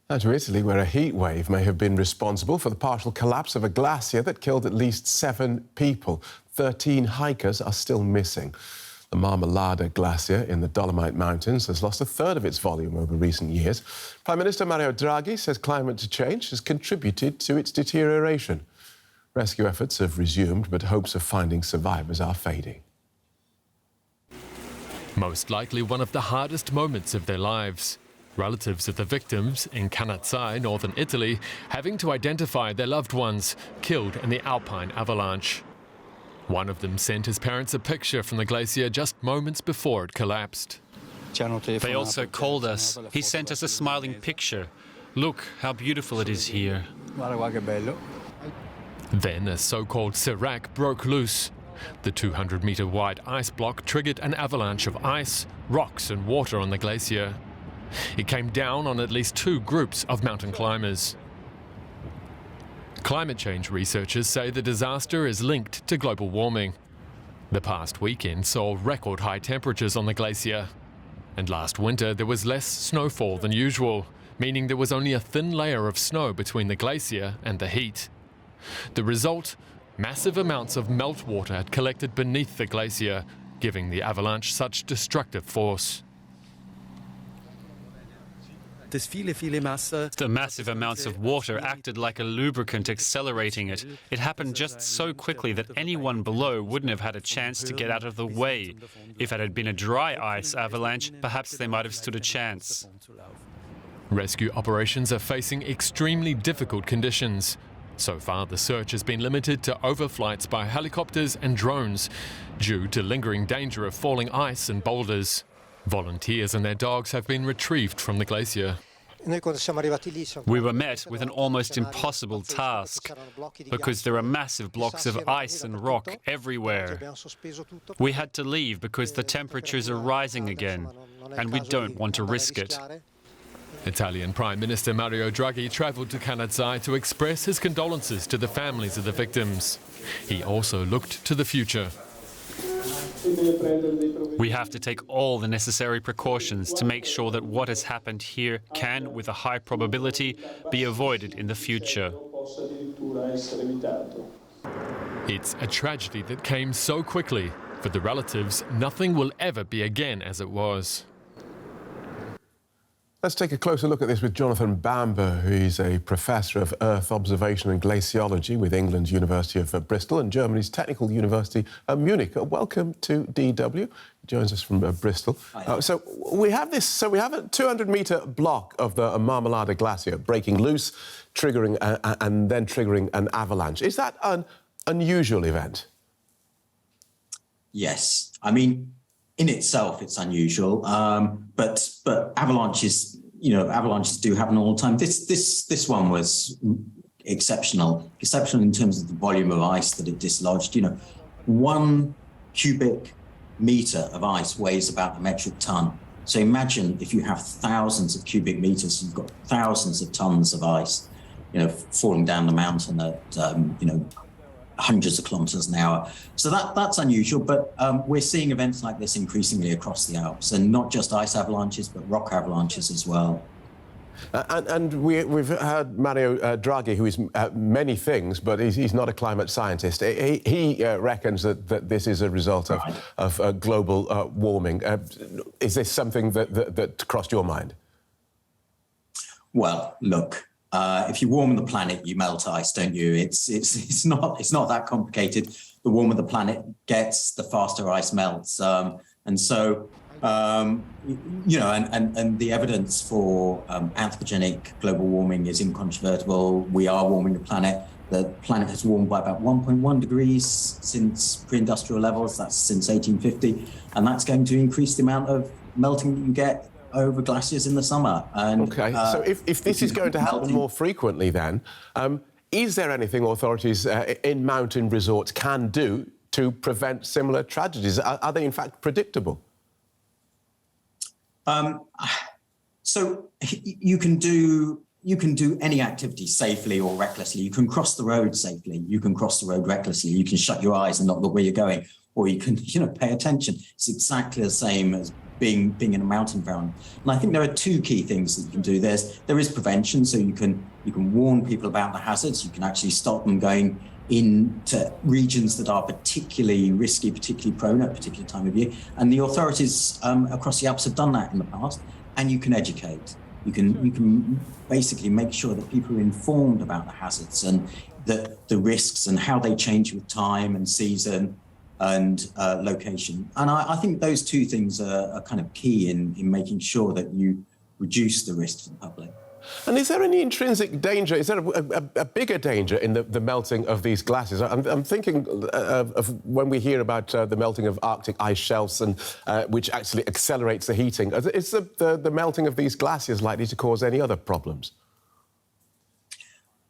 Now to Italy, where a heat wave may have been responsible for the partial collapse of a glacier that killed at least 7 people. 13 hikers are still missing. The Marmolada Glacier in the Dolomite Mountains has lost a third of its volume over recent years. Prime Minister Mario Draghi says climate change has contributed to its deterioration. Rescue efforts have resumed, but hopes of finding survivors are fading. Most likely one of the hardest moments of their lives. Relatives of the victims in Canazai, northern Italy, having to identify their loved ones killed in the Alpine avalanche. One of them sent his parents a picture from the glacier just moments before it collapsed. They also called us. He sent us a smiling picture. Look how beautiful it is here. Then a so-called serac broke loose. The 200-meter wide ice block triggered an avalanche of ice, rocks and water on the glacier. It came down on at least 2 groups of mountain climbers. Climate change researchers say the disaster is linked to global warming. The past weekend saw record high temperatures on the glacier. And last winter there was less snowfall than usual, meaning there was only a thin layer of snow between the glacier and the heat. The result? Massive amounts of meltwater had collected beneath the glacier, giving the avalanche such destructive force. The massive amounts of water acted like a lubricant accelerating it. It happened just so quickly that anyone below wouldn't have had a chance to get out of the way. If it had been a dry ice avalanche, perhaps they might have stood a chance. Rescue operations are facing extremely difficult conditions. So far, the search has been limited to overflights by helicopters and drones, due to lingering danger of falling ice and boulders. Volunteers and their dogs have been retrieved from the glacier. We were met with an almost impossible task, because there are massive blocks of ice and rock everywhere. We had to leave because the temperatures are rising again, and we don't want to risk it. Italian Prime Minister Mario Draghi travelled to Canazai to express his condolences to the families of the victims. He also looked to the future. We have to take all the necessary precautions to make sure that what has happened here can, with a high probability, be avoided in the future. It's a tragedy that came so quickly. For the relatives, nothing will ever be again as it was. Let's take a closer look at this with Jonathan Bamber, who's a professor of Earth observation and glaciology with England's University of Bristol and Germany's Technical University of Munich. Welcome to DW. He joins us from Bristol. So we have a 200-metre block of the Marmolada Glacier breaking loose, triggering and then triggering an avalanche. Is that an unusual event? Yes. I mean, in itself, it's unusual, but avalanches, avalanches do happen all the time. This one was exceptional in terms of the volume of ice that it dislodged. 1 cubic meter of ice weighs about a metric ton. So imagine if you have thousands of cubic meters, you've got thousands of tons of ice, falling down the mountain at hundreds of kilometers an hour. So that's unusual, but we're seeing events like this increasingly across the Alps, and not just ice avalanches, but rock avalanches as well. And we've heard Mario Draghi, who is many things, but he's not a climate scientist. He reckons that this is a result of global warming. Is this something that crossed your mind? Well, look. If you warm the planet, you melt ice, don't you? It's not that complicated. The warmer the planet gets, the faster ice melts, and so and the evidence for anthropogenic global warming is incontrovertible. We are warming the planet. The planet has warmed by about 1.1 degrees since pre-industrial levels. That's since 1850, and that's going to increase the amount of melting that you get over glaciers in the summer. And, OK, so if this is going to happen more frequently then, is there anything authorities in mountain resorts can do to prevent similar tragedies? Are they in fact predictable? So you can do any activity safely or recklessly. You can cross the road safely. You can cross the road recklessly. You can shut your eyes and not look where you're going, or you can, pay attention. It's exactly the same as being in a mountain environment. And I think there are two key things that you can do. There is prevention, so you can warn people about the hazards. You can actually stop them going into regions that are particularly risky, particularly prone at a particular time of year. And the authorities across the Alps have done that in the past. And you can educate. You can basically make sure that people are informed about the hazards and the risks and how they change with time and season and location. And I think those two things are kind of key in making sure that you reduce the risk to the public. And is there any intrinsic danger? Is there a bigger danger in the melting of these glaciers? I'm thinking of when we hear about the melting of Arctic ice shelves, and which actually accelerates the heating. Is the melting of these glaciers likely to cause any other problems?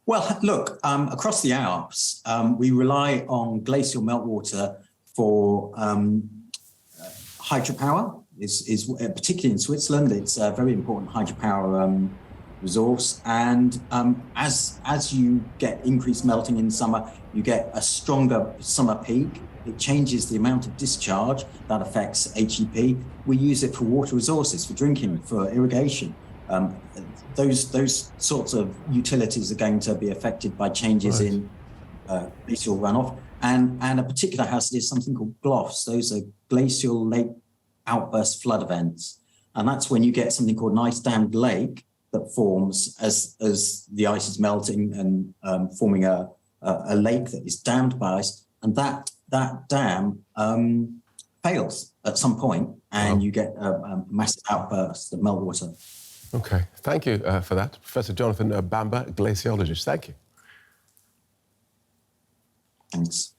Well, look, across the Alps, we rely on glacial meltwater for hydropower. Is particularly in Switzerland, it's a very important hydropower resource. And as you get increased melting in summer, you get a stronger summer peak. It changes the amount of discharge that affects HEP. We use it for water resources, for drinking, for irrigation. Those sorts of utilities are going to be affected by changes in glacial runoff. And a particular hazard is something called GLOFs. Those are glacial lake outburst flood events. And that's when you get something called an ice-dammed lake that forms as the ice is melting and forming a lake that is dammed by ice. And that dam fails at some point, and you get a massive outburst of meltwater. OK, thank you for that. Professor Jonathan Bamber, glaciologist. Thank you. Thanks.